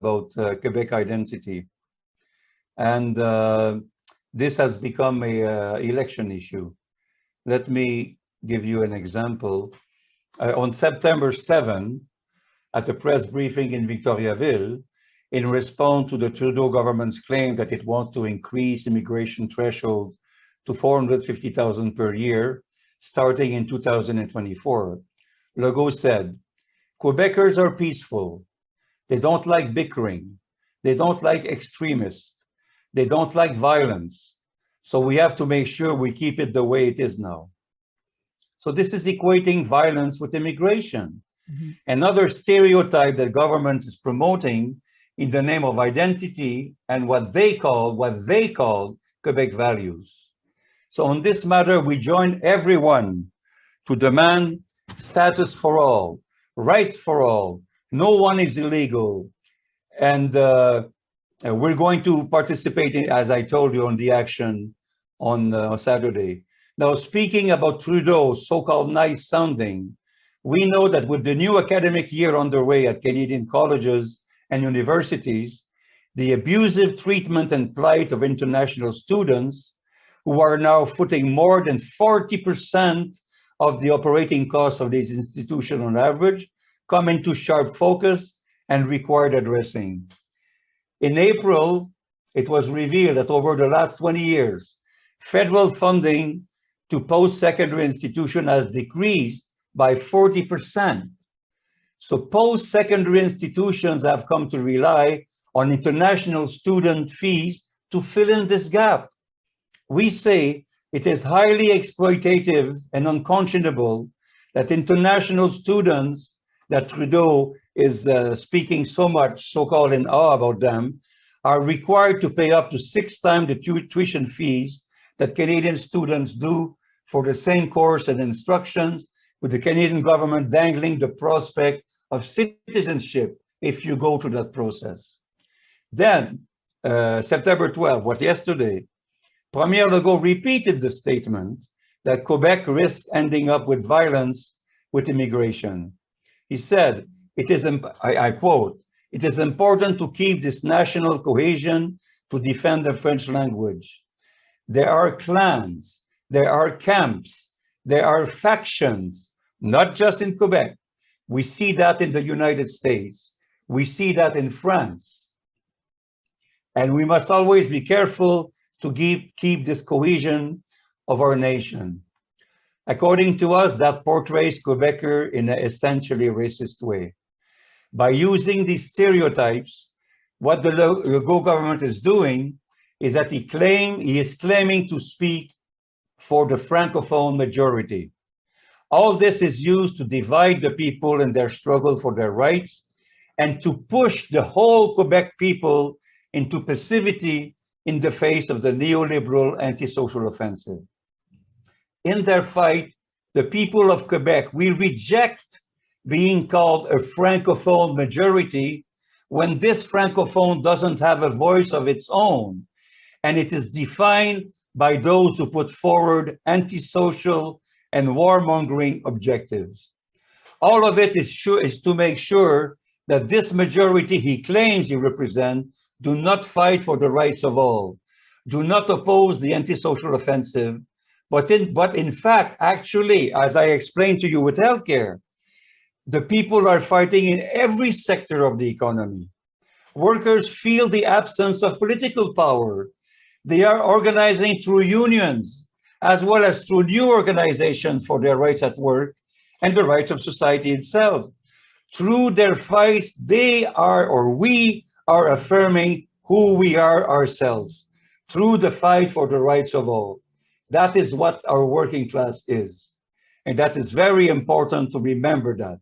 about Quebec identity. And this has become a election issue. Let me give you an example. On September 7, at a press briefing in Victoriaville, in response to the Trudeau government's claim that it wants to increase immigration threshold to 450,000 per year, starting in 2024, Legault said, Quebecers are peaceful. They don't like bickering. They don't like extremists. They don't like violence. So we have to make sure we keep it the way it is now. So this is equating violence with immigration. Mm-hmm. Another stereotype that government is promoting in the name of identity and what they call Quebec values. So on this matter, we join everyone to demand status for all, rights for all. No one is illegal. And we're going to participate, as I told you, on the action on Saturday. Now, speaking about Trudeau's so-called nice sounding, we know that with the new academic year underway at Canadian colleges and universities, the abusive treatment and plight of international students, who are now footing more than 40% of the operating costs of these institutions on average, come into sharp focus and required addressing. In April, it was revealed that over the last 20 years, federal funding to post-secondary institutions has decreased by 40%. So post-secondary institutions have come to rely on international student fees to fill in this gap. We say it is highly exploitative and unconscionable that international students that Trudeau is speaking so much, so-called in awe about them, are required to pay up to 6 times the tuition fees that Canadian students do for the same course and instructions, with the Canadian government dangling the prospect of citizenship if you go through that process. Then, September 12, what yesterday, Premier Legault repeated the statement that Quebec risks ending up with violence with immigration. He said, I quote, "It is important to keep this national cohesion to defend the French language. There are clans, there are camps, there are factions, not just in Quebec. We see that in the United States. We see that in France. And we must always be careful to keep this cohesion of our nation." According to us, that portrays Quebecer in an essentially racist way. By using these stereotypes, what the Legault government is doing is that he is claiming to speak for the Francophone majority. All this is used to divide the people in their struggle for their rights and to push the whole Quebec people into passivity in the face of the neoliberal antisocial offensive. In their fight, the people of Quebec, we reject being called a Francophone majority when this Francophone doesn't have a voice of its own, and it is defined by those who put forward antisocial and warmongering objectives. All of it is to make sure that this majority he claims he represents do not fight for the rights of all, do not oppose the antisocial offensive, but in fact, actually, as I explained to you with healthcare, the people are fighting in every sector of the economy. Workers feel the absence of political power. They are organizing through unions, as well as through new organizations for their rights at work and the rights of society itself. Through their fights, they are, or we are, affirming who we are ourselves, through the fight for the rights of all. That is what our working class is. And that is very important to remember that.